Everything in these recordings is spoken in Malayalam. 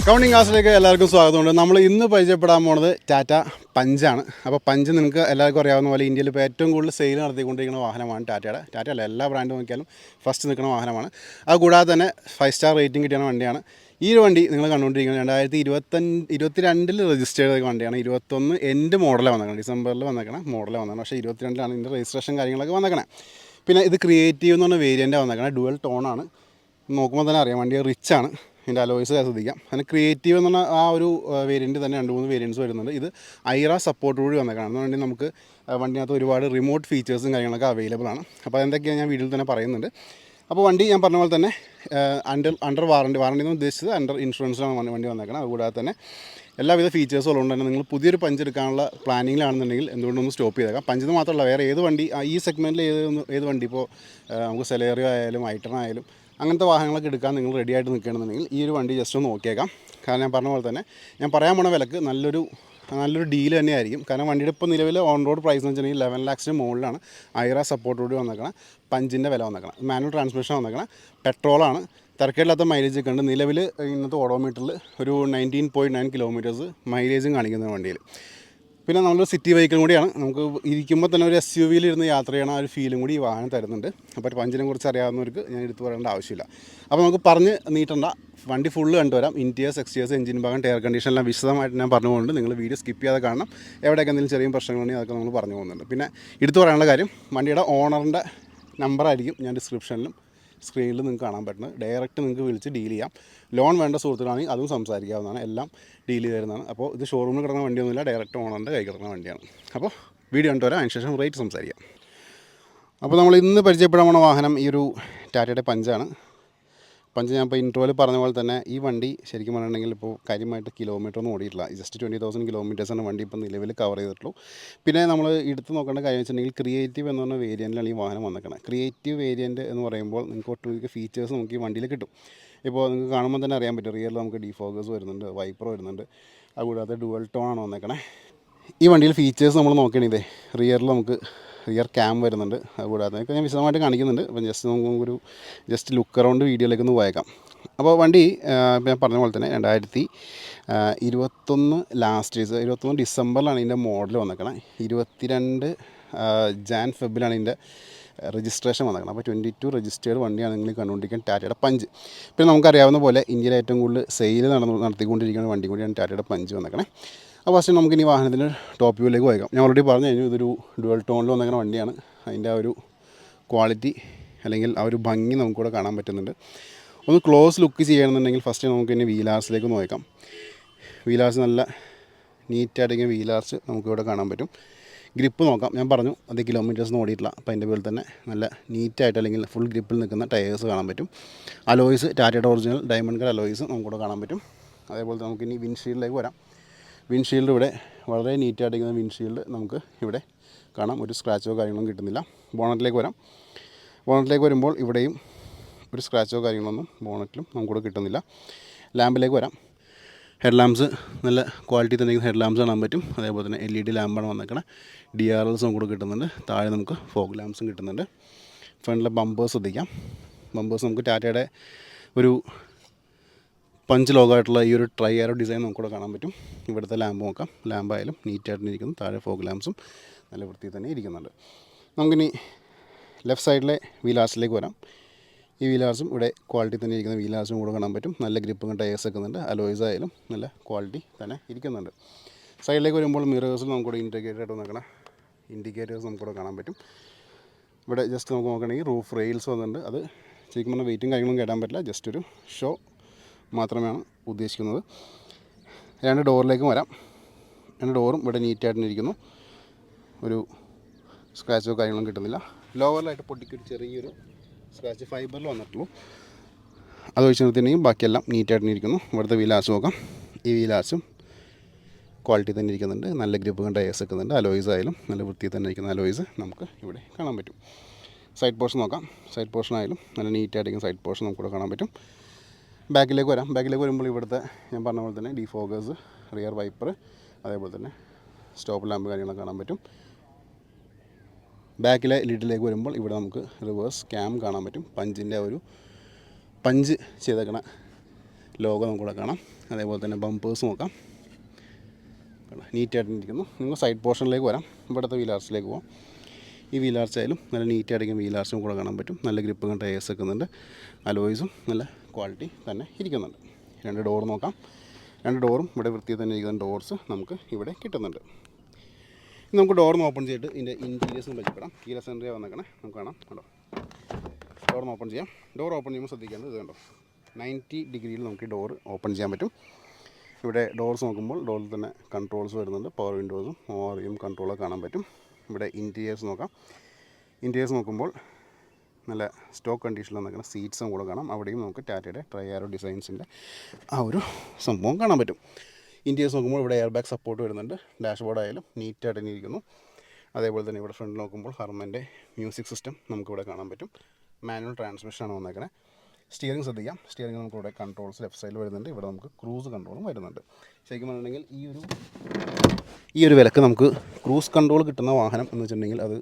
കൗണ്ടിങ് ക്ലാസ്സിലേക്ക് എല്ലാവർക്കും സ്വാഗതമുണ്ട്. നമ്മൾ ഇന്ന് പരിചയപ്പെടാൻ പോണത് ടാറ്റ പഞ്ചാണ്. അപ്പോൾ പഞ്ച് നിങ്ങൾക്ക് എല്ലാവർക്കും അറിയാവുന്ന പോലെ ഇന്ത്യയിൽ ഇപ്പോൾ ഏറ്റവും കൂടുതൽ സെയിൽ നടത്തിക്കൊണ്ടിരിക്കുന്ന വാഹനമാണ് ടാറ്റ അല്ല, എല്ലാ ബ്രാൻഡ് നോക്കിയാലും ഫസ്റ്റ് നിൽക്കുന്ന വാഹനമാണ്. അതുകൂടാതെ തന്നെ 5 സ്റ്റാർ റേറ്റിംഗ് കിട്ടിയ വണ്ടിയാണ്. ഈ ഒരു വണ്ടി നിങ്ങൾ കണ്ടുകൊണ്ടിരിക്കുന്നത് 2022 രജിസ്റ്റർ ചെയ്ത വണ്ടിയാണ്. 21 എൻഡ് മോഡലാണ് വന്നേക്കണം, ഡിസംബറിൽ വന്നേക്കണം മോഡലാണ് വന്നേക്കണം. പക്ഷേ 22 ഇതിൻ്റെ രജിസ്ട്രേഷൻ കാര്യങ്ങളൊക്കെ വന്നേക്കണം. പിന്നെ ഇത് ക്രിയേറ്റീവ് എന്ന് പറഞ്ഞ വേരിയൻ്റാണ് വന്നേക്കണം, ഡുവൽ ടോണാണ്. നോക്കുമ്പോൾ തന്നെ അറിയാം വണ്ടി റിച്ച് ആണ്. ഇതിൻ്റെ അലോയ്സ് ശ്രദ്ധിക്കാം. അതിന് ക്രിയേറ്റീവ് എന്ന് പറഞ്ഞാൽ ആ ഒരു വേരിയൻറ്റ് തന്നെ 2-3 വേരിയൻസ് വരുന്നുണ്ട്. ഇത് ഐറ സപ്പോർട്ട് കൂടി വന്നേക്കണം. അതിന് വേണ്ടി നമുക്ക് വണ്ടിനകത്ത് ഒരുപാട് റിമോട്ട് ഫീച്ചേഴ്സും കാര്യങ്ങളൊക്കെ അവൈലബിൾ ആണ്. അപ്പോൾ അതെന്തൊക്കെയാണ് ഞാൻ വീഡിയോയിൽ തന്നെ പറയുന്നുണ്ട്. അപ്പോൾ വണ്ടി ഞാൻ പറഞ്ഞ പോലെ തന്നെ അണ്ടർ വാറണ്ടി എന്ന് ഉദ്ദേശിച്ചത് അണ്ടർ ഇൻഷുറൻസിലാണ് വണ്ടി വന്നേക്കണം. അതുകൂടാതെ തന്നെ എല്ലാവിധ ഫീച്ചേഴ്സും ഉള്ളതുകൊണ്ട് തന്നെ നിങ്ങൾ പുതിയൊരു പഞ്ച് എടുക്കാനുള്ള പ്ലാനിങ്ങിലാണെന്നുണ്ടെങ്കിൽ എന്തുകൊണ്ടൊന്ന് സ്റ്റോപ്പ് ചെയ്തേക്കാം. പഞ്ചെന്ന് മാത്രമല്ല വേറെ ഏത് വണ്ടി ഈ സെഗ്മെൻറ്റിൽ ഏത് വണ്ടി ഇപ്പോൾ നമുക്ക് സെലേറിയോ ആയാലും ഐട്ടൺ ആയാലും അങ്ങനത്തെ വാഹനങ്ങളൊക്കെ എടുക്കാൻ നിങ്ങൾ റെഡി ആയിട്ട് നിൽക്കുകയാണെന്നുണ്ടെങ്കിൽ ഈ ഒരു വണ്ടി ജസ്റ്റ് ഒന്ന് നോക്കിയേക്കാം. കാരണം ഞാൻ പറഞ്ഞ പോലെ തന്നെ ഞാൻ പറയാൻ പോണ വിലക്ക് നല്ലൊരു ഡീൽ തന്നെയായിരിക്കും. കാരണം വണ്ടിയുടെ ഇപ്പോൾ നിലവിൽ ഓൺ റോഡ് പ്രൈസ് എന്ന് വെച്ചിട്ടുണ്ടെങ്കിൽ 11 lakhs മുകളിലാണ് ഐറ സപ്പോർട്ടോട് വന്നേക്കണം. പഞ്ചിൻ്റെ വില വന്നേക്കണം. മാനുവൽ ട്രാൻസ്മിഷൻ വന്നേക്കണം. പെട്രോളാണ്. തിരക്കേടില്ലാത്ത മൈലേജ് ഒക്കെ ഉണ്ട്. നിലവിൽ ഇന്നത്തെ ഓഡോമീറ്ററിൽ ഒരു 19.9 കിലോമീറ്റേഴ്സ് മൈലേജും കാണിക്കുന്ന വണ്ടിയിൽ. പിന്നെ നമ്മളൊരു സിറ്റി വെഹിക്കിളും കൂടിയാണ്. നമുക്ക് ഇരിക്കുമ്പോൾ തന്നെ ഒരു SUV ഇരുന്ന് യാത്ര ചെയ്യണ ആ ഒരു ഫീലും കൂടി ഈ വാഹനം തരുന്നുണ്ട്. അപ്പോൾ പഞ്ചിനെ കുറിച്ച് അറിയാവുന്നവർക്ക് ഞാൻ എടുത്തു പറയേണ്ട ആവശ്യമില്ല. അപ്പോൾ നമുക്ക് പറഞ്ഞ് നീട്ടണ്ട, വണ്ടി ഫുള്ള് കണ്ടുവരാം. ഇൻറ്റീരിയേഴ്സ്, എക്സ്റ്റീരിയേഴ്സ്, എഞ്ചിൻ ഭാഗം, ടയർ കണ്ടീഷൻ എല്ലാം വിശദമായിട്ട് ഞാൻ പറഞ്ഞുകൊണ്ട് നിങ്ങൾ വീഡിയോ സ്കിപ്പ് ചെയ്യാതെ കാണണം. എവിടെയൊക്കെ എന്തെങ്കിലും ചെറിയ പ്രശ്നങ്ങളുണ്ടെങ്കിൽ അതൊക്കെ നമ്മൾ പറഞ്ഞു പോകുന്നുണ്ട്. പിന്നെ എടുത്തു പറയാനുള്ള കാര്യം, വണ്ടിയുടെ ഓണറിൻ്റെ നമ്പറായിരിക്കും ഞാൻ ഡിസ്ക്രിപ്ഷനിലും സ്ക്രീനിൽ നിങ്ങൾക്ക് കാണാൻ പറ്റുന്നത്. ഡയറക്റ്റ് നിങ്ങൾക്ക് വിളിച്ച് ഡീൽ ചെയ്യാം. ലോൺ വേണ്ട സുഹൃത്തുക്കളാണെങ്കിൽ അതും സംസാരിക്കാവുന്നതാണ്. എല്ലാം ഡീൽ ചെയ്ത് തരുന്നതാണ്. അപ്പോൾ ഇത് ഷോറൂമിൽ കിടക്കുന്ന വണ്ടിയൊന്നുമില്ല, ഡയറക്റ്റ് ഓണറിൻ്റെ കൈ കിടക്കുന്ന വണ്ടിയാണ്. അപ്പോൾ വീഡിയോ കണ്ടുവരാം, അതിനുശേഷം റേറ്റ് സംസാരിക്കാം. അപ്പോൾ നമ്മൾ ഇന്ന് പരിചയപ്പെടാൻ പോണ വാഹനം ഈ ഒരു ടാറ്റയുടെ പഞ്ചാണ്. പഞ്ച് ഞാൻ ഇപ്പോൾ ഇൻട്രോയിൽ പറഞ്ഞ പോലെ തന്നെ ഈ വണ്ടി ശരിക്കും പറഞ്ഞിട്ടുണ്ടെങ്കിൽ ഇപ്പോൾ കാര്യമായിട്ട് കിലോമീറ്റർ ഒന്നും ഓടിയിട്ടില്ല. ജസ്റ്റ് 20,000 കിലോമീറ്റേഴ്സാണ് വണ്ടി ഇപ്പോൾ നിലവിൽ കവർ ചെയ്തിട്ടുള്ളൂ. പിന്നെ നമ്മൾ എടുത്ത് നോക്കേണ്ട കാര്യം വെച്ചിട്ടുണ്ടെങ്കിൽ ക്രിയേറ്റീവ് എന്ന് പറഞ്ഞ വേരിയൻറ്റിലാണ് ഈ വാഹനം വന്നിരിക്കുന്നത്. ക്രിയേറ്റീവ് വേരിയൻറ്റ് എന്ന് പറയുമ്പോൾ നിങ്ങൾക്ക് ഒട്ടുമിക്ക ഫീച്ചേഴ്സ് നമുക്ക് ഈ വണ്ടിയിൽ കിട്ടും. ഇപ്പോൾ നിങ്ങൾക്ക് കാണുമ്പോൾ തന്നെ അറിയാൻ പറ്റും. റിയറിൽ നമുക്ക് ഡിഫോഗസ് വരുന്നുണ്ട്, വൈപ്പർ വരുന്നുണ്ട്. അതുകൂടാതെ ഡുവൽ ടോൺ ആണ് വന്നേക്കണേ. ഈ വണ്ടിയിൽ ഫീച്ചേഴ്സ് നമ്മൾ നോക്കുകയാണെങ്കിൽ റിയറിൽ നമുക്ക് റിയർ ക്യാം വരുന്നുണ്ട്. അതുകൂടാതെ ഞാൻ വിശദമായിട്ട് കാണിക്കുന്നുണ്ട്. അപ്പം നമുക്കൊരു ലുക്ക് അറൗണ്ട് വീഡിയോയിലേക്ക് ഒന്ന് പോയേക്കാം. അപ്പോൾ വണ്ടി ഞാൻ പറഞ്ഞ പോലെ തന്നെ 2021 21 ഡിസംബറിലാണ് ഇതിൻ്റെ മോഡൽ വന്നേക്കണം. 22 ഫെബ്രുവരിയിലാണ് ഇതിൻ്റെ രജിസ്ട്രേഷൻ വന്നേക്കണം. അപ്പോൾ 22 രജിസ്റ്റേർഡ് വണ്ടിയാണ് നിങ്ങൾ കണ്ടുകൊണ്ടിരിക്കുന്നത് ടാറ്റയുടെ പഞ്ച്. പിന്നെ നമുക്കറിയാവുന്ന പോലെ ഇന്ത്യയിൽ ഏറ്റവും കൂടുതൽ സെയിൽ നടത്തിക്കൊണ്ടിരിക്കുന്ന വണ്ടി കൂടിയാണ് ടാറ്റയുടെ പഞ്ച് വന്നേക്കണേ. അപ്പോൾ ഫസ്റ്റ് നമുക്കിനി വാഹനത്തിൻ്റെ ടോപ്പ് വ്യൂയിലേക്ക് പോയേക്കാം. ഞാൻ ഓൾറെഡി പറഞ്ഞു കഴിഞ്ഞു, ഇതൊരു ഡുവൽ ടോണിൽ വന്നേക്കുന്ന വണ്ടിയാണ്. അതിൻ്റെ ആ ഒരു ക്വാളിറ്റി അല്ലെങ്കിൽ ആ ഒരു ഭംഗി നമുക്കിവിടെ കാണാൻ പറ്റുന്നുണ്ട്. ഒന്ന് ക്ലോസ് ലുക്ക് ചെയ്യണമെന്നുണ്ടെങ്കിൽ ഫസ്റ്റ് നമുക്ക് ഇനി വീലാർസിലേക്ക് നോക്കാം. വീലാർസ് നല്ല നീറ്റായിട്ടിങ്ങനെ വീലാർസ് നമുക്കിവിടെ കാണാൻ പറ്റും. ഗ്രിപ്പ് നോക്കാം. ഞാൻ പറഞ്ഞു അത് കിലോമീറ്റേഴ്സ് ഓടിയിട്ടില്ല. അപ്പോൾ അതിൻ്റെ പേരിൽ തന്നെ നല്ല നീറ്റായിട്ട് അല്ലെങ്കിൽ ഫുൾ ഗ്രിപ്പിൽ നിൽക്കുന്ന ടയേഴ്സ് കാണാൻ പറ്റും. അലോയ്സ് ടാറ്റയുടെ ഒറിജിനൽ ഡയമണ്ട് കളർ അലോയ്സ് നമുക്കിവിടെ കാണാൻ പറ്റും. അതേപോലെ നമുക്കിനി വിൻഷീൽഡിലേക്ക് വരാം. വിൻഷീൽഡ് ഇവിടെ വളരെ നീറ്റായിട്ടിരിക്കുന്ന വിൻഷീൽഡ് നമുക്ക് ഇവിടെ കാണാം. ഒരു സ്ക്രാച്ചോ കാര്യങ്ങളൊന്നും കിട്ടുന്നില്ല. ബോണറ്റിലേക്ക് വരാം. ബോണറ്റിലേക്ക് വരുമ്പോൾ ഇവിടെയും ഒരു സ്ക്രാച്ചോ കാര്യങ്ങളൊന്നും ബോണറ്റിലും നമുക്കിവിടെ കിട്ടുന്നില്ല. ലാമ്പിലേക്ക് വരാം. ഹെഡ് ലാമ്പ്സ് നല്ല ക്വാളിറ്റി തന്നെ ഹെഡ് ലാമ്പ്സ് കാണാൻ പറ്റും. അതേപോലെ തന്നെ LED ലാമ്പാണ് വന്നേക്കണേ. DRLs നമുക്ക് കിട്ടുന്നുണ്ട്. താഴെ നമുക്ക് ഫോഗ് ലാമ്പ്സും കിട്ടുന്നുണ്ട്. ഫ്രണ്ടിലെ ബമ്പേഴ്സ് ശ്രദ്ധിക്കാം. ബമ്പേഴ്സ് നമുക്ക് ടാറ്റയുടെ ഒരു പഞ്ച് ലോഗായിട്ടുള്ള ഈ ഒരു ട്രൈ ആരോ ഡിസൈൻ നമുക്കിവിടെ കാണാൻ പറ്റും. ഇവിടുത്തെ ലാമ്പ് നോക്കാം. ലാമ്പായാലും നീറ്റായിട്ട് ഇരിക്കുന്നു. താഴെ ഫോഗ് ലാമ്പ്സും നല്ല വൃത്തിയിൽ തന്നെ ഇരിക്കുന്നുണ്ട്. നമുക്കിനി ലെഫ്റ്റ് സൈഡിലെ വീലാർസിലേക്ക് വരാം. ഈ വീലാർസും ഇവിടെ ക്വാളിറ്റി തന്നെ ഇരിക്കുന്ന വീലാർസും കൂടെ കാണാൻ പറ്റും. നല്ല ഗ്രിപ്പും ടയേഴ്സ് വെക്കുന്നുണ്ട്. അലോയ്സ് ആയാലും നല്ല ക്വാളിറ്റി തന്നെ ഇരിക്കുന്നുണ്ട്. സൈഡിലേക്ക് വരുമ്പോൾ മിറേഴ്സിൽ നമുക്കിവിടെ ഇൻഡിക്കേറ്റർ നോക്കണം. ഇൻഡിക്കേറ്റേഴ്സ് നമുക്കിവിടെ കാണാൻ പറ്റും. ഇവിടെ ജസ്റ്റ് നമുക്ക് നോക്കുകയാണെങ്കിൽ റൂഫ് റെയിൽസ് വന്നിട്ടുണ്ട്. അത് ശരിക്കും പറഞ്ഞാൽ വെയിറ്റും കാര്യങ്ങളും കേട്ടാൻ പറ്റില്ല. ജസ്റ്റ് ഒരു ഷോ മാത്രമാണ് ഉദ്ദേശിക്കുന്നത്. 2 ഡോറിലേക്കും വരാം. 2 ഡോറും ഇവിടെ നീറ്റായിട്ടിരിക്കുന്നു. ഒരു സ്ക്രാച്ചോ കാര്യങ്ങളും കിട്ടുന്നില്ല. ലോവറിലായിട്ട് പൊട്ടിക്കൊരു ചെറിയൊരു സ്ക്രാച്ച് ഫൈബറിൽ വന്നിട്ടുള്ളൂ. അത് വെച്ച് നിർത്തിയിട്ടുണ്ടെങ്കിൽ ബാക്കിയെല്ലാം നീറ്റായിട്ടിരിക്കുന്നു. ഇവിടുത്തെ വീലാർസ് നോക്കാം. ഈ വീലാർസും ക്വാളിറ്റി തന്നെ ഇരിക്കുന്നുണ്ട്. നല്ല ഗ്രിപ്പ് കണ്ട ടയേഴ്സ് വെക്കുന്നുണ്ട്. അലോയ്സ് ആയാലും നല്ല വൃത്തിയിൽ തന്നെ ഇരിക്കുന്ന അലോയ്സ് നമുക്ക് ഇവിടെ കാണാൻ പറ്റും. സൈഡ് പോർഷൻ നോക്കാം. സൈഡ് പോർഷൻ ആയാലും നല്ല നീറ്റായിട്ടിരിക്കുന്ന സൈഡ് പോർഷൻ നമുക്കിവിടെ കാണാൻ പറ്റും. ബാക്കിലേക്ക് വരാം. ബാക്കിലേക്ക് വരുമ്പോൾ ഇവിടുത്തെ ഞാൻ പറഞ്ഞ പോലെ തന്നെ ഡിഫോഗേഴ്സ്, റിയർ വൈപ്പർ, അതേപോലെ തന്നെ സ്റ്റോപ്പ് ലാമ്പ് കാര്യങ്ങളൊക്കെ കാണാൻ പറ്റും. ബാക്കിലെ ലിഡിലേക്ക് വരുമ്പോൾ ഇവിടെ നമുക്ക് റിവേഴ്സ് ക്യാം കാണാൻ പറ്റും. പഞ്ചിൻ്റെ ഒരു പഞ്ച് ചെയ്തേക്കണ ലോഗോ നമുക്കിവിടെ കാണാം. അതേപോലെ തന്നെ ബമ്പേഴ്സ് നോക്കാം, നീറ്റായിട്ടിരിക്കുന്നു. നമുക്ക് സൈഡ് പോർഷനിലേക്ക് വരാം. ഇവിടുത്തെ വീൽ ആർച്ചിലേക്ക് പോകാം. ഈ വീൽ ആർച്ച് ആയാലും നല്ല നീറ്റായിട്ടിരിക്കും. വീൽ ആർച്ചും കൂടെ കാണാൻ പറ്റും. നല്ല ഗ്രിപ്പ് ടയേഴ്സ് വെക്കുന്നുണ്ട്. അലോയ്സും നല്ല ക്വാളിറ്റി തന്നെ ഇരിക്കുന്നുണ്ട്. 2 ഡോർ നോക്കാം. 2 ഡോറും ഇവിടെ വൃത്തിയിൽ തന്നെ ഇരിക്കുന്ന ഡോർസ് നമുക്ക് ഇവിടെ കിട്ടുന്നുണ്ട്. നമുക്ക് ഡോറിന് ഓപ്പൺ ചെയ്തിട്ട് ഇതിൻ്റെ ഇൻറ്റീരിയേഴ്സും പരിചയപ്പെടാം. കീല സെൻറ്ററിൽ വന്നേക്കണേ, നമുക്ക് കാണാം. കണ്ടോ, ഡോറിന് ഓപ്പൺ ചെയ്യാം. ഡോർ ഓപ്പൺ ചെയ്യുമ്പോൾ ശ്രദ്ധിക്കേണ്ടത് ഇത് കണ്ടോ, 90 ഡിഗ്രിയിൽ നമുക്ക് ഈ ഡോർ ഓപ്പൺ ചെയ്യാൻ പറ്റും. ഇവിടെ ഡോർസ് നോക്കുമ്പോൾ ഡോറിൽ തന്നെ കൺട്രോൾസ് വരുന്നുണ്ട്. പവർ വിൻഡോസും ഓറിയും കൺട്രോളൊക്കെ കാണാൻ പറ്റും. ഇവിടെ ഇൻറ്റീരിയേഴ്സ് നോക്കാം. ഇൻറ്റീരിയേഴ്സ് നോക്കുമ്പോൾ നല്ല സ്റ്റോക്ക് കണ്ടീഷനിൽ നിൽക്കുന്ന സീറ്റ്സും കൂടെ കാണാം. അവിടെയും നമുക്ക് ടാറ്റയുടെ ട്രയാരോ ഡിസൈൻസിൻ്റെ ആ ഒരു സംഭവം കാണാൻ പറ്റും. ഇൻറ്റീരിയേഴ്സ് നോക്കുമ്പോൾ ഇവിടെ എയർ ബാഗ് സപ്പോർട്ട് വരുന്നുണ്ട്. ഡാഷ്ബോർഡ് ആയാലും നീറ്റായിട്ട് തന്നെ ഇരിക്കുന്നു. അതേപോലെ തന്നെ ഇവിടെ ഫ്രണ്ട് നോക്കുമ്പോൾ ഹർമൻ്റെ മ്യൂസിക് സിസ്റ്റം നമുക്കിവിടെ കാണാൻ പറ്റും. മാനുവൽ ട്രാൻസ്മിഷനാണ് വന്നേക്കുന്നത്. സ്റ്റിയറിംഗ് ശ്രദ്ധിക്കാം. സ്റ്റിയറിംഗ് നമുക്കിവിടെ കൺട്രോൾസ് ലെഫ്റ്റ് സൈഡിൽ വരുന്നുണ്ട്. ഇവിടെ നമുക്ക് ക്രൂസ് കൺട്രോളും വരുന്നുണ്ട്. ശരിക്കും പറഞ്ഞിട്ടുണ്ടെങ്കിൽ ഈ ഒരു വിലക്ക് നമുക്ക് ക്രൂസ് കൺട്രോൾ കിട്ടുന്ന വാഹനം എന്ന് വെച്ചിട്ടുണ്ടെങ്കിൽ അത്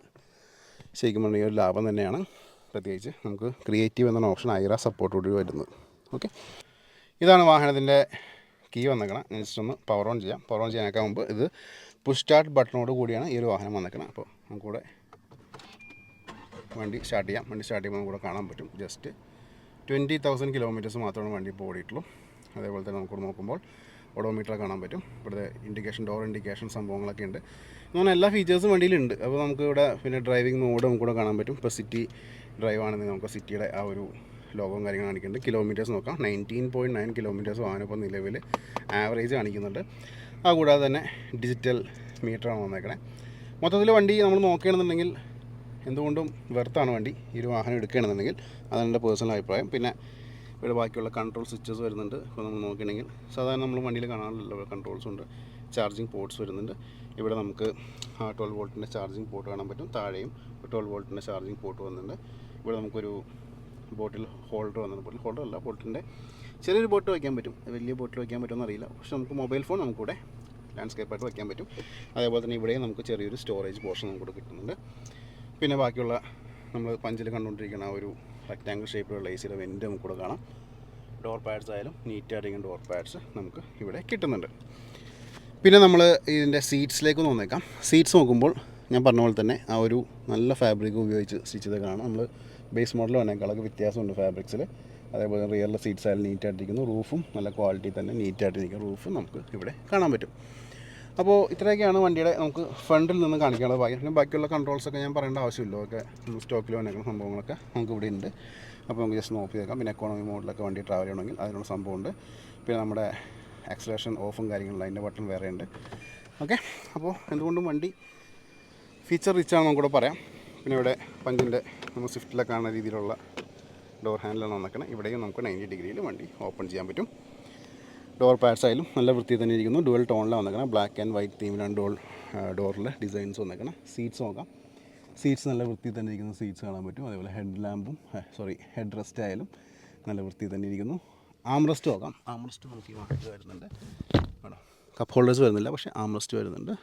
ശരിക്കും പറഞ്ഞാൽ ഒരു ലാഭം തന്നെയാണ്. പ്രത്യേകിച്ച് നമുക്ക് ക്രിയേറ്റീവ് എന്ന ഓപ്ഷൻ ഐറ സപ്പോർട്ടോട് വരുന്നത്. ഓക്കെ, ഇതാണ് വാഹനത്തിൻ്റെ കീ വന്നേക്കണം. ഞാൻ ജസ്റ്റ് ഒന്ന് പവർ ഓൺ ചെയ്യാം. പവർ ഓൺ ചെയ്യാനൊക്കെ മുമ്പ് ഇത് പുഷ് സ്റ്റാർട്ട് ബട്ടണോട് കൂടിയാണ് ഈ ഒരു വാഹനം വന്നേക്കണം. അപ്പോൾ നമുക്കിവിടെ വണ്ടി സ്റ്റാർട്ട് ചെയ്യാം. വണ്ടി സ്റ്റാർട്ട് ചെയ്യുമ്പോൾ നമുക്കിവിടെ കാണാൻ പറ്റും ജസ്റ്റ് 20,000 കിലോമീറ്റേഴ്സ് മാത്രമാണ് വണ്ടി ഇപ്പോൾ ഓടിയിട്ടുള്ളൂ. അതേപോലെ തന്നെ നമുക്കിവിടെ നോക്കുമ്പോൾ ഓഡോമീറ്റർ കാണാൻ പറ്റും. ഇവിടുത്തെ ഇൻഡിക്കേഷൻ, ഡോർ ഇൻഡിക്കേഷൻ സംഭവങ്ങളൊക്കെ ഉണ്ട്. അങ്ങനെ എല്ലാ ഫീച്ചേഴ്സും വണ്ടിയിലുണ്ട്. അപ്പോൾ നമുക്ക് ഇവിടെ പിന്നെ ഡ്രൈവിംഗ് മോഡ് നമുക്കിവിടെ കാണാൻ പറ്റും. ഇപ്പോൾ സിറ്റി ഡ്രൈവ് ആണെങ്കിൽ നമുക്ക് സിറ്റിയുടെ ആ ഒരു ലോഗവും കാര്യങ്ങളും കാണിക്കുന്നുണ്ട്. കിലോമീറ്റേഴ്സ് നോക്കാം. 19.9 കിലോമീറ്റേഴ്സ് വാഹനം ഇപ്പോൾ നിലവിൽ ആവറേജ് കാണിക്കുന്നുണ്ട്. അതുകൂടാതെ തന്നെ ഡിജിറ്റൽ മീറ്ററാണ് വന്നേക്കണേ. മൊത്തത്തിൽ വണ്ടി നമ്മൾ നോക്കുകയാണെന്നുണ്ടെങ്കിൽ എന്തുകൊണ്ടും വെർത്താണ് വണ്ടി. ഈ ഒരു വാഹനം എടുക്കുകയാണെന്നുണ്ടെങ്കിൽ അതാണ് എൻ്റെ പേഴ്സണൽ അഭിപ്രായം. പിന്നെ ഇവിടെ ബാക്കിയുള്ള കൺട്രോൾ സ്വിച്ചസ് വരുന്നുണ്ട്. ഇപ്പോൾ നമ്മൾ നോക്കുകയാണെങ്കിൽ സാധാരണ നമ്മൾ വണ്ടിയിൽ കാണാനുള്ള കൺട്രോൾസ് ഉണ്ട്. ചാർജിങ് പോർട്ട്സ് വരുന്നുണ്ട്. ഇവിടെ നമുക്ക് 12 വോൾട്ടിൻ്റെ ചാർജിങ് പോർട്ട് കാണാൻ പറ്റും. താഴെയും 12 വോൾട്ടിൻ്റെ ചാർജിങ് പോർട്ട് വന്നിട്ടുണ്ട്. ഇവിടെ നമുക്കൊരു ബോട്ടിൽ ഹോൾഡർ വന്നിട്ടുണ്ട്. ഹോൾഡർ അല്ല, ബോട്ടിൻ്റെ ചെറിയൊരു ബോട്ടിൽ വയ്ക്കാൻ പറ്റും. വലിയ ബോട്ടിൽ വയ്ക്കാൻ പറ്റുമെന്ന് അറിയില്ല. പക്ഷേ നമുക്ക് മൊബൈൽ ഫോൺ നമുക്കിവിടെ ലാൻഡ്സ്കേപ്പായിട്ട് വയ്ക്കാൻ പറ്റും. അതേപോലെ തന്നെ ഇവിടെയും നമുക്ക് ചെറിയൊരു സ്റ്റോറേജ് പോർഷൻ നമുക്കിവിടെ കിട്ടുന്നുണ്ട്. പിന്നെ ബാക്കിയുള്ള നമ്മൾ പഞ്ചിൽ കണ്ടുകൊണ്ടിരിക്കുന്ന ആ ഒരു റെക്റ്റാങ്കിൾ ഷേപ്പിലുള്ള എ സിയുടെ വെൻറ്റ് നമുക്കിവിടെ കാണാം. ഡോർ പാഡ്സ് ആയാലും നീറ്റായിരിക്കും ഡോർ പാഡ്സ് നമുക്ക് ഇവിടെ കിട്ടുന്നുണ്ട്. പിന്നെ നമ്മൾ ഇതിൻ്റെ സീറ്റ്സിലേക്ക് വന്നേക്കാം. സീറ്റ്സ് നോക്കുമ്പോൾ ഞാൻ പറഞ്ഞ പോലെ തന്നെ ആ ഒരു നല്ല ഫാബ്രിക് ഉപയോഗിച്ച് സ്റ്റിച്ച് ചെയ്ത് കാണാം. നമ്മൾ ബേസ് മോഡൽ വേണേക്കാളൊക്കെ വ്യത്യാസമുണ്ട് ഫാബ്രിക്സിൽ. അതേപോലെ റിയറിലെ സീറ്റ്സ് ആയാലും നീറ്റായിട്ടിരിക്കുന്നു. റൂഫും നല്ല ക്വാളിറ്റി തന്നെ നീറ്റായിട്ടിരിക്കുന്ന റൂഫും നമുക്ക് ഇവിടെ കാണാൻ പറ്റും. അപ്പോൾ ഇത്രയൊക്കെയാണ് വണ്ടിയുടെ നമുക്ക് ഫ്രണ്ടിൽ നിന്ന് കാണിക്കാനുള്ളത്. പിന്നെ ബാക്കിയുള്ള കൺട്രോൾസൊക്കെ ഞാൻ പറയേണ്ട ആവശ്യമില്ല. ഒക്കെ സ്റ്റോക്കിൽ വന്നേക്കുന്ന സംഭവങ്ങളൊക്കെ നമുക്ക് ഇവിടെ ഉണ്ട്. അപ്പോൾ നമുക്ക് ജസ്റ്റ് നോക്കി വെക്കാം. പിന്നെ എക്കോണമി മോഡിലൊക്കെ വണ്ടി ട്രാവൽ ചെയ്യണമെങ്കിൽ അതിനുള്ള സംഭവമുണ്ട്. പിന്നെ നമ്മുടെ ആക്സലേഷൻ ഓഫും കാര്യങ്ങളും അതിൻ്റെ ബട്ടൺ വേറെ ഉണ്ട്. ഓക്കെ, അപ്പോൾ എന്തുകൊണ്ടും വണ്ടി ഫീച്ചർ റിച്ചാണ് നമുക്കിവിടെ പറയാം. പിന്നെ ഇവിടെ പഞ്ചിൻ്റെ നമ്മൾ സ്വിഫ്റ്റിലൊക്കെ കാണുന്ന രീതിയിലുള്ള ഡോർ ഹാൻഡിലാണ് വന്നേക്കണം. ഇവിടെയും നമുക്ക് 90 ഡിഗ്രിയിൽ വണ്ടി ഓപ്പൺ ചെയ്യാൻ പറ്റും. ഡോർ പാഡ്സ് ആയാലും നല്ല വൃത്തിയിൽ തന്നെ ഇരിക്കുന്നു. ഡുവൽ ടോണിലാണ് വന്നേക്കണം. ബ്ലാക്ക് ആൻഡ് വൈറ്റ് തീമിലാണ് ഡോറിൽ ഡിസൈൻസ് വന്നേക്കണം. സീറ്റ്സ് നോക്കാം. സീറ്റ്സ് നല്ല വൃത്തിയിൽ തന്നെ ഇരിക്കുന്ന സീറ്റ്സ് കാണാൻ പറ്റും. അതേപോലെ ഹെഡ് റെസ്റ്റ് ആയാലും നല്ല വൃത്തിയിൽ തന്നെ ഇരിക്കുന്നു. ആംറസ്റ്റ് നോക്കാം. ആംറസ്റ്റ് നമുക്ക് ഈ വാഹനത്തിൽ വരുന്നുണ്ട്. കപ്പ് ഹോൾഡേഴ്സ് വരുന്നില്ല, പക്ഷേ ആംറസ്റ്റ് വരുന്നുണ്ട്.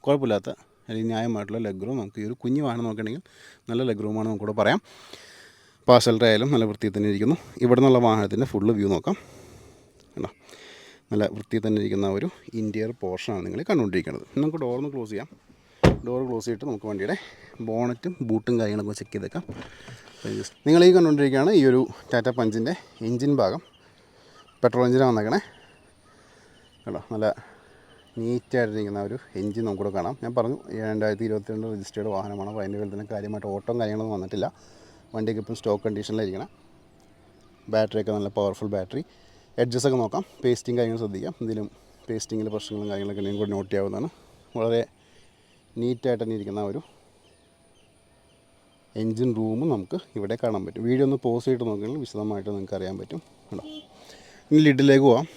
കുഴപ്പമില്ലാത്ത അല്ലെങ്കിൽ ന്യായമായിട്ടുള്ള ലെഗ് റൂം. നമുക്ക് ഈ ഒരു കുഞ്ഞു വാഹനം നോക്കുകയാണെങ്കിൽ നല്ല ലെഗ് റൂമാണ് നമുക്കിവിടെ പറയാം. പാസഞ്ചർ ആയാലും നല്ല വൃത്തിയിൽ തന്നെ ഇരിക്കുന്നു. ഇവിടെ നിന്നുള്ള വാഹനത്തിൻ്റെ ഫുള്ള് വ്യൂ നോക്കാം. കണ്ടോ, നല്ല വൃത്തിയിൽ തന്നെ ഇരിക്കുന്ന ഒരു ഇൻറ്റീരിയർ പോർഷനാണ് നിങ്ങൾ കണ്ടുകൊണ്ടിരിക്കുന്നത്. നമുക്ക് ഡോറൊന്ന് ക്ലോസ് ചെയ്യാം. ഡോർ ക്ലോസ് ചെയ്തിട്ട് നമുക്ക് വണ്ടിയുടെ ബോണറ്റും ബൂട്ടും കാര്യങ്ങളൊക്കെ ചെക്ക് ചെയ്തേക്കാം. നിങ്ങൾ ഈ കണ്ടുകൊണ്ടിരിക്കുകയാണ് ഈ ഒരു ടാറ്റ പഞ്ചിൻ്റെ എൻജിൻ ഭാഗം. പെട്രോൾ എഞ്ചിനാണ് വന്നേക്കണേ. കേട്ടോ, നല്ല നീറ്റായിട്ടിരിക്കുന്ന ഒരു എൻജിൻ നമുക്കിവിടെ കാണാം. ഞാൻ പറഞ്ഞു 2022 രജിസ്റ്റേർഡ് വാഹനമാണ്. അപ്പോൾ അതിൻ്റെ പേരിൽ തന്നെ കാര്യമായിട്ട് ഓട്ടം കാര്യങ്ങളൊന്നും വന്നിട്ടില്ല. വണ്ടിയൊക്കെ ഇപ്പം സ്റ്റോക്ക് കണ്ടീഷനിലായിരിക്കണം. ബാറ്ററിയൊക്കെ നല്ല പവർഫുൾ ബാറ്ററി. എഡ്ജസൊക്കെ നോക്കാം. പേസ്റ്റിങ് കാര്യങ്ങൾ ശ്രദ്ധിക്കാം. എന്തെങ്കിലും പേസ്റ്റിങ്ങിൽ പ്രശ്നങ്ങളും കാര്യങ്ങളൊക്കെ ഉണ്ടെങ്കിൽ കൂടി നോട്ട് ചെയ്യാവുന്നതാണ്. വളരെ നീറ്റായിട്ട് തന്നെ ഇരിക്കുന്ന ഒരു എൻജിൻ റൂമും നമുക്ക് ഇവിടെ കാണാൻ പറ്റും. വീഡിയോ ഒന്ന് പോസ് ചെയ്തിട്ട് നോക്കുകയാണെങ്കിൽ വിശദമായിട്ട് നിങ്ങൾക്ക് അറിയാൻ പറ്റും. കേട്ടോ, ഇനി ലിഡിലേക്ക് പോവാം.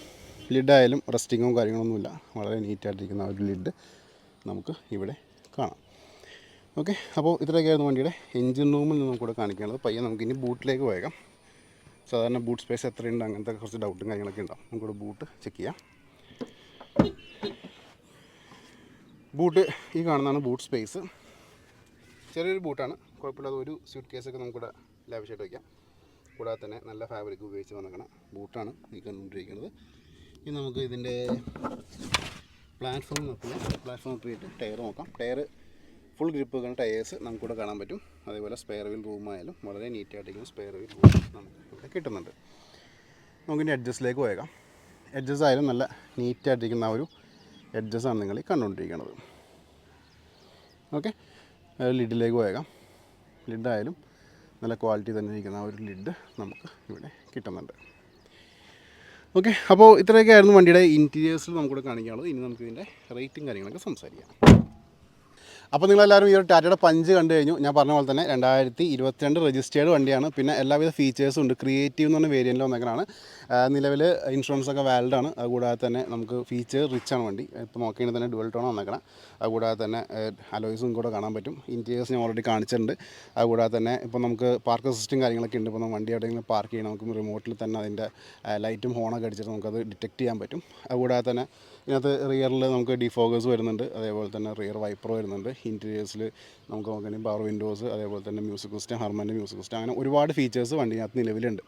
ലിഡായാലും റസ്റ്റിങ്ങോ കാര്യങ്ങളൊന്നുമില്ല. വളരെ നീറ്റായിട്ടിരിക്കുന്ന ഒരു ലിഡ് നമുക്ക് ഇവിടെ കാണാം. ഓക്കെ, അപ്പോൾ ഇത്രയൊക്കെയായിരുന്നു വണ്ടിയുടെ എൻജിൻ റൂമിൽ നിന്ന് നമുക്കിവിടെ കാണിക്കാനുള്ളത്. പയ്യെ നമുക്കിനി ബൂട്ടിലേക്ക് പോയേക്കാം. സാധാരണ ബൂട്ട് സ്പേസ് എത്രയുണ്ട് അങ്ങനത്തെ കുറച്ച് ഡൗട്ടും കാര്യങ്ങളൊക്കെ ഉണ്ടാവും. നമുക്കിവിടെ ബൂട്ട് ചെക്ക് ചെയ്യാം. ബൂട്ട് ഈ കാണുന്നതാണ് ബൂട്ട് സ്പേസ്. ചെറിയൊരു ബൂട്ടാണ്, കുഴപ്പമില്ലാതെ ഒരു സ്യൂട്ട് കേസൊക്കെ നമുക്കിവിടെ ലാവിഷായിട്ട് വയ്ക്കാം. കൂടാതെ തന്നെ നല്ല ഫാബ്രിക് ഉപയോഗിച്ച് വന്നിരിക്കണ ബൂട്ടാണ് ഈ കണ്ടുകൊണ്ടിരിക്കുന്നത്. ഇനി നമുക്ക് ഇതിൻ്റെ പ്ലാറ്റ്ഫോം നോക്കിയിട്ട് ടയർ നോക്കാം. ടയർ ഫുൾ ഗ്രിപ്പ് വെക്കുന്ന ടയേഴ്സ് നമുക്കിവിടെ കാണാൻ പറ്റും. അതേപോലെ സ്പെയർ വീൽ റൂമായാലും വളരെ നീറ്റായിട്ടിരിക്കുന്ന സ്പെയർ വീൽ റൂം നമുക്ക് ഇവിടെ കിട്ടുന്നുണ്ട്. നമുക്കിനി എഡ്ജസിലേക്ക് പോയേക്കാം. എഡ്ജസ് ആയാലും നല്ല നീറ്റായിട്ടിരിക്കുന്ന ഒരു എഡ്ജസാണ് നിങ്ങൾ ഈ കണ്ടുകൊണ്ടിരിക്കുന്നത്. ഓക്കെ, ലിഡിലേക്ക് പോയേക്കാം. ലിഡായാലും നല്ല ക്വാളിറ്റി തന്നെ ഇരിക്കുന്ന ഒരു ലിഡ് നമുക്ക് ഇവിടെ കിട്ടുന്നുണ്ട്. ഓക്കെ, അപ്പോൾ ഇത്രയൊക്കെ ആയിരുന്നു വണ്ടിയുടെ ഇൻറ്റീരിയേഴ്സിൽ നമുക്കിവിടെ കാണിക്കാനുള്ളത്. ഇനി നമുക്ക് ഇതിൻ്റെ റേറ്റും കാര്യങ്ങളൊക്കെ സംസാരിക്കാം. അപ്പോൾ നിങ്ങളെല്ലാവരും ഈ ഒരു ടാറ്റയുടെ പഞ്ച് കണ്ടു കഴിഞ്ഞു. ഞാൻ പറഞ്ഞ പോലെ തന്നെ 2022 രജിസ്റ്റേർഡ് വണ്ടിയാണ്. പിന്നെ എല്ലാവിധ ഫീച്ചേഴ്സും ഉണ്ട്. ക്രിയേറ്റീവ് എന്ന് പറഞ്ഞ വേരിയൻറ്റിൽ വന്നേക്കാണ്. നിലവിൽ ഇൻഷുറൻസ് ഒക്കെ വാലിഡ് ആണ്. അതുകൂടാതെ തന്നെ നമുക്ക് ഫീച്ചർ റിച്ച് ആണ് വണ്ടി. ഇപ്പോൾ നോക്കുകയാണെങ്കിൽ തന്നെ ഡുവൽ ടോൺ വന്നേക്കണം. അതുകൂടാതെ തന്നെ അലോയ്സും കൂടെ കാണാൻ പറ്റും. ഇൻറ്റീരിയേഴ്സ് ഞാൻ ഓൾറെഡി കാണിച്ചിട്ടുണ്ട്. അതുകൂടാതെ തന്നെ ഇപ്പോൾ നമുക്ക് പാർക്ക് അസിസ്റ്റും കാര്യങ്ങളൊക്കെ ഉണ്ട്. ഇപ്പോൾ നമ്മൾ വണ്ടി എവിടെയെങ്കിലും പാർക്ക് ചെയ്യണം, നമുക്ക് റിമോട്ടിൽ തന്നെ അതിൻ്റെ ലൈറ്റും ഹോണൊക്കെ അടിച്ചിട്ട് നമുക്കത് ഡിറ്റക്റ്റ് ചെയ്യാൻ പറ്റും. അതുകൂടാതെ തന്നെ ഇതിനകത്ത് റിയറിൽ നമുക്ക് ഡിഫോഗേഴ്സ് വരുന്നുണ്ട്. അതേപോലെ തന്നെ റിയർ വൈപ്പർ വരുന്നുണ്ട്. ഇൻറ്റീരിയേഴ്സിൽ നമുക്ക് നോക്കുകയാണെങ്കിൽ പവർ വിൻഡോസ്, അതേപോലെ തന്നെ മ്യൂസിക് സിസ്റ്റം, ഹർമൻ്റെ മ്യൂസിക് സിസ്റ്റം, അങ്ങനെ ഒരുപാട് ഫീച്ചേഴ്സ് വണ്ടിനകത്ത് നിലവിലുണ്ട്.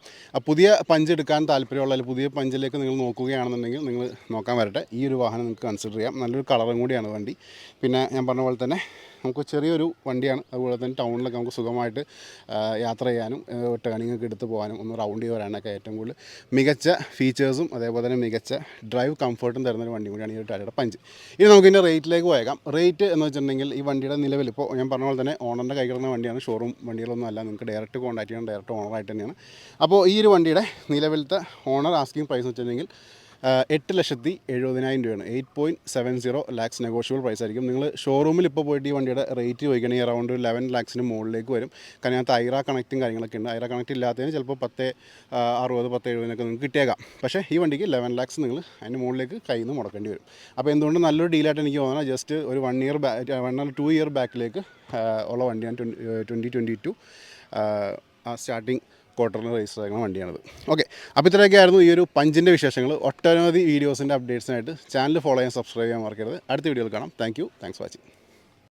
പുതിയ പഞ്ച് എടുക്കാൻ താല്പര്യമുള്ള, അല്ലെങ്കിൽ പുതിയ പഞ്ചിലേക്ക് നിങ്ങൾ നോക്കുകയാണെന്നുണ്ടെങ്കിൽ നിങ്ങൾ നോക്കാൻ വരട്ടെ. ഈ ഒരു വാഹനം നിങ്ങൾക്ക് കൺസിഡർ ചെയ്യാം. നല്ലൊരു കളറും കൂടിയാണ് വണ്ടി. പിന്നെ ഞാൻ പറഞ്ഞ പോലെ തന്നെ നമുക്ക് ചെറിയൊരു വണ്ടിയാണ്. അതുപോലെ തന്നെ ടൗണിലൊക്കെ നമുക്ക് സുഖമായിട്ട് യാത്ര ചെയ്യാനും ടേണിംഗ് ഒക്കെ എടുത്ത് പോകാനും ഒന്ന് റൗണ്ട് ചെയ്ത് വരാനൊക്കെ ഏറ്റവും കൂടുതൽ മികച്ച ഫീച്ചേഴ്സും അതേപോലെ തന്നെ മികച്ച ഡ്രൈവ് കംഫർട്ടും തരുന്നൊരു വണ്ടി കൂടിയാണ് ഈ ഒരു ടാറ്റയുടെ പഞ്ച്. ഇനി നമുക്കിതിൻ്റെ റേറ്റിലേക്ക് പോയേക്കാം. റേറ്റ് എന്ന് വെച്ചിട്ടുണ്ടെങ്കിൽ ഈ വണ്ടിയുടെ നിലവിൽ ഇപ്പോൾ ഞാൻ പറഞ്ഞ പോലെ തന്നെ ഓണറിൻ്റെ കൈ കിടന്ന വണ്ടിയാണ്. ഷോറൂം വണ്ടികളൊന്നും അല്ല. നിങ്ങൾക്ക് ഡയറക്റ്റ് കോൺടാക്ട് ചെയ്യണം. ഡയറക്റ്റ് ഓണറായിട്ട് തന്നെയാണ്. അപ്പോൾ ഈ ഒരു വണ്ടിയുടെ നിലവിലത്തെ ഓണർ ആസ്കിങ് പ്രൈസ് എന്ന് വെച്ചിട്ടുണ്ടെങ്കിൽ 8,70,000 രൂപയാണ്. 8.70 lakhs നെഗോഷ്യബിൾ പ്രൈസ് ആയിരിക്കും. നിങ്ങൾ ഷോറൂമിൽ ഇപ്പോൾ പോയിട്ട് ഈ വണ്ടിയുടെ റേറ്റ് ചോദിക്കണമെങ്കിൽ അറൗണ്ട് 11 lakhs മുകളിലേക്ക് വരും. കാരണം അതിനകത്ത് ഐറ കണക്റ്റും കാര്യങ്ങളൊക്കെ ഉണ്ട്. ഐറ കണക്റ്റ് ഇല്ലാത്തതിന് ചിലപ്പോൾ 10,60, 10,70 നമുക്ക് കിട്ടിയേക്കാം. പക്ഷേ ഈ വണ്ടിക്ക് 11 lakhs നിങ്ങൾ അതിന് മുകളിലേക്ക് കയ്യിൽ നിന്ന് മുടക്കേണ്ടി വരും. അപ്പോൾ എന്തുകൊണ്ട് നല്ലൊരു ഡീലായിട്ട് എനിക്ക് തോന്നുന്നത്, ജസ്റ്റ് ഒരു 2 ഇയർ ബാക്കിലേക്ക് ഉള്ള വണ്ടിയാണ്. 2022 സ്റ്റാർട്ടിങ് ക്വാർട്ടറിൽ രജിസ്റ്റർ ആകുന്ന വണ്ടിയാണത്. ഓക്കെ, അപ്പോൾ ഇത്രയൊക്കെ ആയിരുന്നു ഈ ഒരു പഞ്ചിൻ്റെ വിശേഷങ്ങൾ. ഒട്ടനവധി വീഡിയോസിൻ്റെ അപ്ഡേറ്റ്സിനായിട്ട് ചാനൽ ഫോളോ ചെയ്യാൻ, സബ്സ്ക്രൈബ് ചെയ്യാൻ മറക്കരുത്. അടുത്ത വീഡിയോയിൽ കാണാം. Thanks watching.